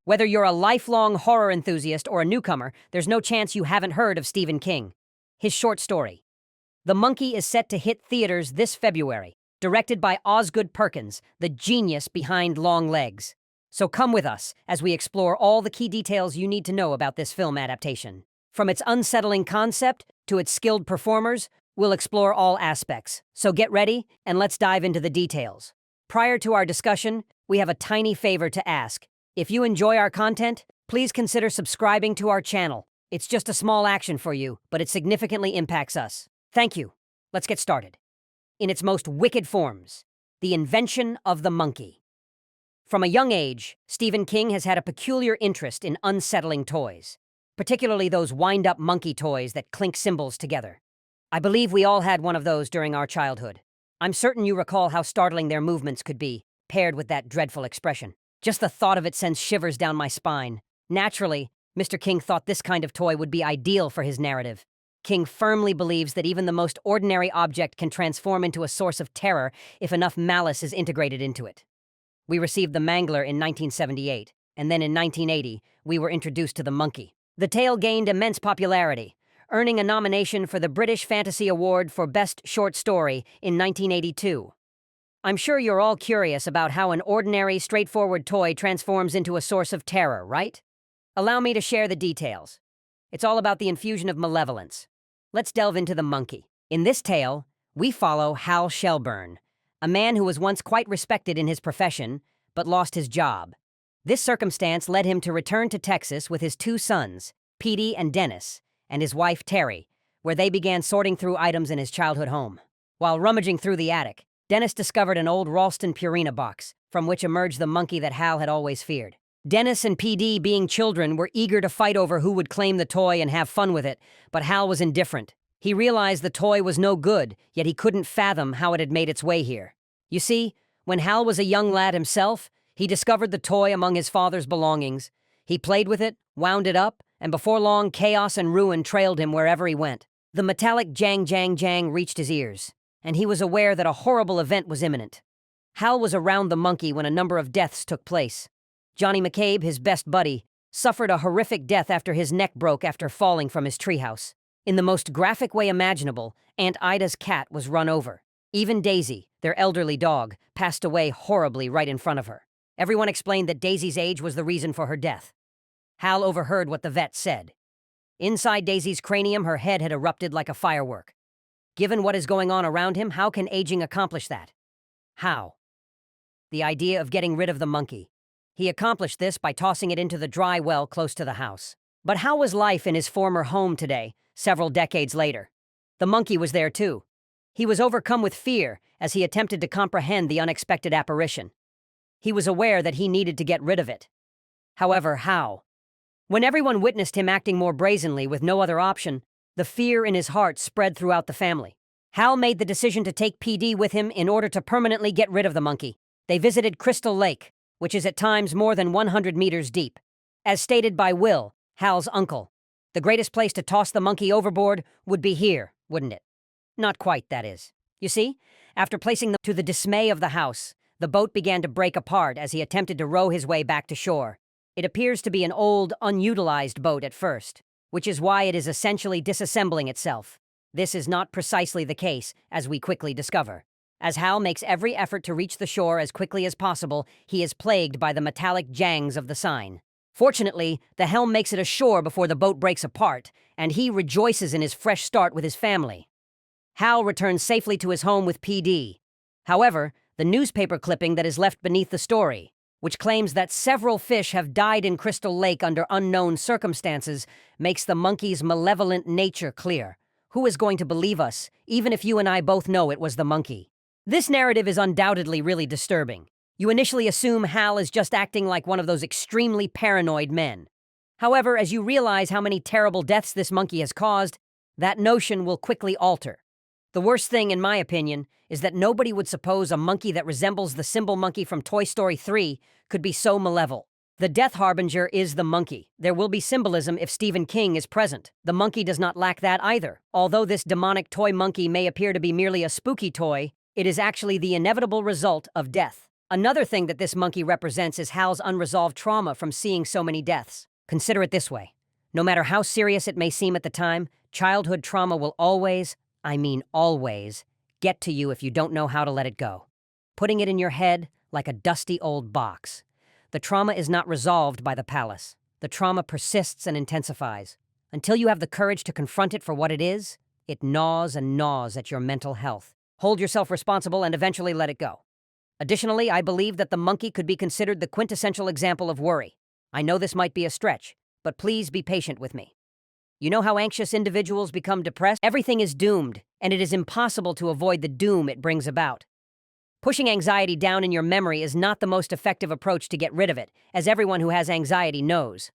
Whether you're a lifelong horror enthusiast or a newcomer, there's no chance you haven't heard of Stephen King. His short story, The Monkey, is set to hit theaters this February, directed by Osgood Perkins, the genius behind Long Legs. So come with us as we explore all the key details you need to know about this film adaptation. From its unsettling concept to its skilled performers, we'll explore all aspects. So get ready and let's dive into the details. Prior to our discussion, we have a tiny favor to ask. If you enjoy our content, please consider subscribing to our channel. It's just a small action for you, but it significantly impacts us. Thank you. Let's get started. In its most wicked forms, the invention of the monkey. From a young age, Stephen King has had a peculiar interest in unsettling toys, particularly those wind-up monkey toys that clink symbols together. I believe we all had one of those during our childhood. I'm certain you recall how startling their movements could be, paired with that dreadful expression. Just the thought of it sends shivers down my spine. Naturally, Mr. King thought this kind of toy would be ideal for his narrative. King firmly believes that even the most ordinary object can transform into a source of terror if enough malice is integrated into it. We received the Mangler in 1978, and then in 1980, we were introduced to the monkey. The tale gained immense popularity, earning a nomination for the British Fantasy Award for Best Short Story in 1982. I'm sure you're all curious about how an ordinary, straightforward toy transforms into a source of terror, right? Allow me to share the details. It's all about the infusion of malevolence. Let's delve into the monkey. In this tale, we follow Hal Shelburne, a man who was once quite respected in his profession, but lost his job. This circumstance led him to return to Texas with his two sons, Petey and Dennis, and his wife Terry, where they began sorting through items in his childhood home. While rummaging through the attic, Dennis discovered an old Ralston Purina box, from which emerged the monkey that Hal had always feared. Dennis and PD, being children, were eager to fight over who would claim the toy and have fun with it, but Hal was indifferent. He realized the toy was no good, yet he couldn't fathom how it had made its way here. You see, when Hal was a young lad himself, he discovered the toy among his father's belongings. He played with it, wound it up, and before long, chaos and ruin trailed him wherever he went. The metallic jang jang jang reached his ears, and he was aware that a horrible event was imminent. Hal was around the monkey when a number of deaths took place. Johnny McCabe, his best buddy, suffered a horrific death after his neck broke after falling from his treehouse. In the most graphic way imaginable, Aunt Ida's cat was run over. Even Daisy, their elderly dog, passed away horribly right in front of her. Everyone explained that Daisy's age was the reason for her death. Hal overheard what the vet said. Inside Daisy's cranium, her head had erupted like a firework. Given what is going on around him, how can aging accomplish that? How? The idea of getting rid of the monkey. He accomplished this by tossing it into the dry well close to the house. But how was life in his former home today, several decades later? The monkey was there too. He was overcome with fear as he attempted to comprehend the unexpected apparition. He was aware that he needed to get rid of it. However, how? When everyone witnessed him acting more brazenly with no other option, the fear in his heart spread throughout the family. Hal made the decision to take PD with him in order to permanently get rid of the monkey. They visited Crystal Lake, which is at times more than 100 meters deep. As stated by Will, Hal's uncle, the greatest place to toss the monkey overboard would be here, wouldn't it? Not quite, that is. You see, after placing them to the dismay of the house, the boat began to break apart as he attempted to row his way back to shore. It appears to be an old, unutilized boat at first, which is why it is essentially disassembling itself. This is not precisely the case, as we quickly discover. As Hal makes every effort to reach the shore as quickly as possible, he is plagued by the metallic jangs of the sign. Fortunately, the helm makes it ashore before the boat breaks apart, and he rejoices in his fresh start with his family. Hal returns safely to his home with PD. However, the newspaper clipping that is left beneath the story, which claims that several fish have died in Crystal Lake under unknown circumstances, makes the monkey's malevolent nature clear. Who is going to believe us, even if you and I both know it was the monkey? This narrative is undoubtedly really disturbing. You initially assume Hal is just acting like one of those extremely paranoid men. However, as you realize how many terrible deaths this monkey has caused, that notion will quickly alter. The worst thing, in my opinion, is that nobody would suppose a monkey that resembles the symbol monkey from Toy Story 3 could be so malevolent. The death harbinger is the monkey. There will be symbolism if Stephen King is present. The monkey does not lack that either. Although this demonic toy monkey may appear to be merely a spooky toy, it is actually the inevitable result of death. Another thing that this monkey represents is Hal's unresolved trauma from seeing so many deaths. Consider it this way. No matter how serious it may seem at the time, childhood trauma will always, I mean always, get to you if you don't know how to let it go. Putting it in your head like a dusty old box. The trauma is not resolved by the palace. The trauma persists and intensifies. Until you have the courage to confront it for what it is, it gnaws and gnaws at your mental health. Hold yourself responsible and eventually let it go. Additionally, I believe that the monkey could be considered the quintessential example of worry. I know this might be a stretch, but please be patient with me. You know how anxious individuals become depressed? Everything is doomed, and it is impossible to avoid the doom it brings about. Pushing anxiety down in your memory is not the most effective approach to get rid of it, as everyone who has anxiety knows.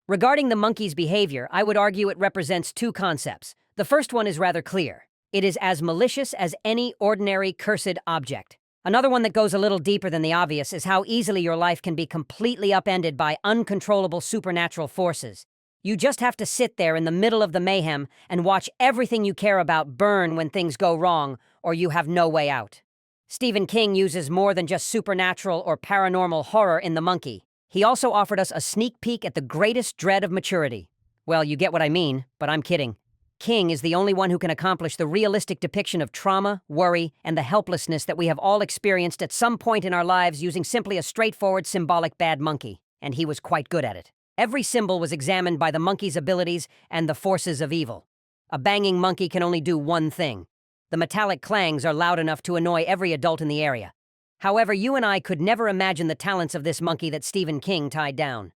Regarding the monkey's behavior, I would argue it represents two concepts. The first one is rather clear. It is as malicious as any ordinary cursed object. Another one that goes a little deeper than the obvious is how easily your life can be completely upended by uncontrollable supernatural forces. You just have to sit there in the middle of the mayhem and watch everything you care about burn when things go wrong, or you have no way out. Stephen King uses more than just supernatural or paranormal horror in The Monkey. He also offered us a sneak peek at the greatest dread of maturity. Well, you get what I mean, but I'm kidding. King is the only one who can accomplish the realistic depiction of trauma, worry, and the helplessness that we have all experienced at some point in our lives using simply a straightforward symbolic bad monkey, and he was quite good at it. Every symbol was examined by the monkey's abilities and the forces of evil. A banging monkey can only do one thing. The metallic clangs are loud enough to annoy every adult in the area. However, you and I could never imagine the talents of this monkey that Stephen King tied down.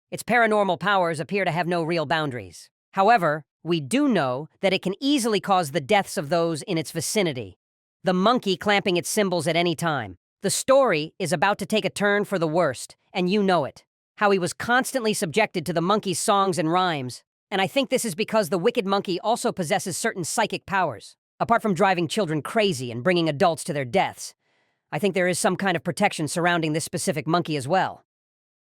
Its paranormal powers appear to have no real boundaries. However, we do know that it can easily cause the deaths of those in its vicinity. The monkey clamping its symbols at any time. The story is about to take a turn for the worst, and you know it. How he was constantly subjected to the monkey's songs and rhymes. And I think this is because the wicked monkey also possesses certain psychic powers. Apart from driving children crazy and bringing adults to their deaths, I think there is some kind of protection surrounding this specific monkey as well.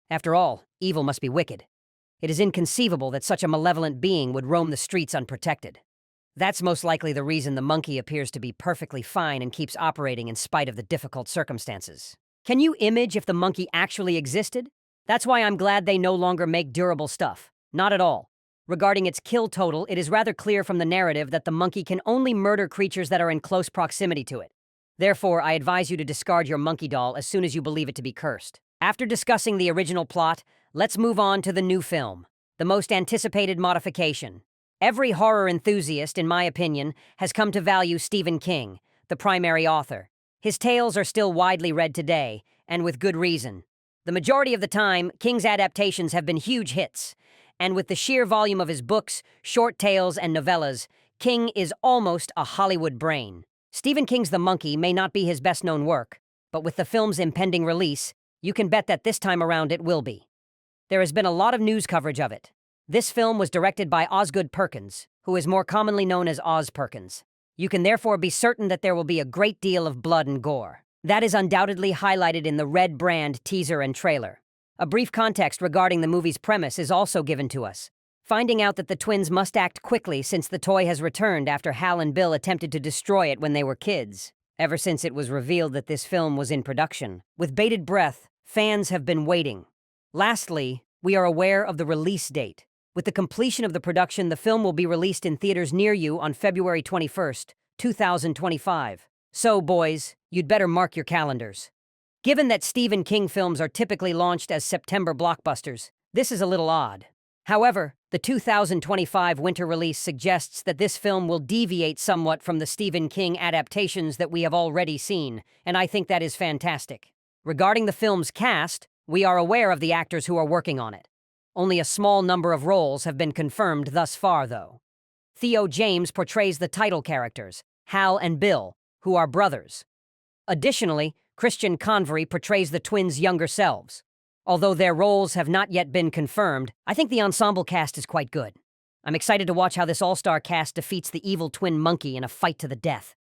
After all, evil must be wicked. It is inconceivable that such a malevolent being would roam the streets unprotected. That's most likely the reason the monkey appears to be perfectly fine and keeps operating in spite of the difficult circumstances. Can you imagine if the monkey actually existed? That's why I'm glad they no longer make durable stuff. Not at all. Regarding its kill total, it is rather clear from the narrative that the monkey can only murder creatures that are in close proximity to it. Therefore, I advise you to discard your monkey doll as soon as you believe it to be cursed. After discussing the original plot, let's move on to the new film, the most anticipated modification. Every horror enthusiast, in my opinion, has come to value Stephen King, the primary author. His tales are still widely read today, and with good reason. The majority of the time, King's adaptations have been huge hits, and with the sheer volume of his books, short tales, and novellas, King is almost a Hollywood brain. Stephen King's The Monkey may not be his best-known work, but with the film's impending release, you can bet that this time around it will be. There has been a lot of news coverage of it. This film was directed by Osgood Perkins, who is more commonly known as Oz Perkins. You can therefore be certain that there will be a great deal of blood and gore. That is undoubtedly highlighted in the Red Brand teaser and trailer. A brief context regarding the movie's premise is also given to us. Finding out that the twins must act quickly since the toy has returned after Hal and Bill attempted to destroy it when they were kids. Ever since it was revealed that this film was in production, with bated breath, fans have been waiting. Lastly, we are aware of the release date. With the completion of the production, the film will be released in theaters near you on February 21st, 2025. So, boys, you'd better mark your calendars. Given that Stephen King films are typically launched as September blockbusters, this is a little odd. However, the 2025 winter release suggests that this film will deviate somewhat from the Stephen King adaptations that we have already seen, and I think that is fantastic. Regarding the film's cast, we are aware of the actors who are working on it. Only a small number of roles have been confirmed thus far, though. Theo James portrays the title characters, Hal and Bill, who are brothers. Additionally, Christian Convery portrays the twins' younger selves. Although their roles have not yet been confirmed, I think the ensemble cast is quite good. I'm excited to watch how this all-star cast defeats the evil twin monkey in a fight to the death.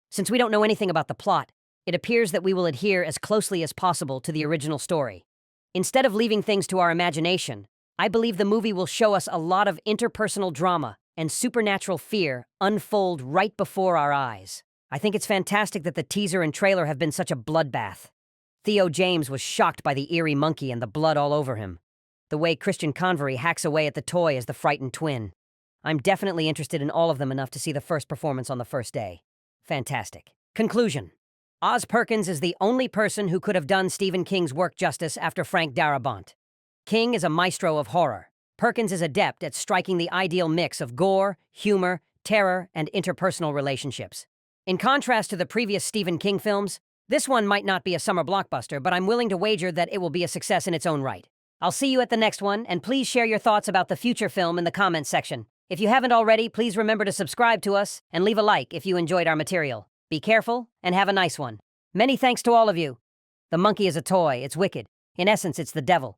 Since we don't know anything about the plot, it appears that we will adhere as closely as possible to the original story. Instead of leaving things to our imagination, I believe the movie will show us a lot of interpersonal drama and supernatural fear unfold right before our eyes. I think it's fantastic that the teaser and trailer have been such a bloodbath. Theo James was shocked by the eerie monkey and the blood all over him. The way Christian Convery hacks away at the toy as the frightened twin. I'm definitely interested in all of them enough to see the first performance on the first day. Fantastic. Conclusion. Oz Perkins is the only person who could have done Stephen King's work justice after Frank Darabont. King is a maestro of horror. Perkins is adept at striking the ideal mix of gore, humor, terror, and interpersonal relationships. In contrast to the previous Stephen King films, this one might not be a summer blockbuster, but I'm willing to wager that it will be a success in its own right. I'll see you at the next one, and please share your thoughts about the future film in the comments section. If you haven't already, please remember to subscribe to us and leave a like if you enjoyed our material. Be careful and have a nice one. Many thanks to all of you. The monkey is a toy. It's wicked. In essence, it's the devil.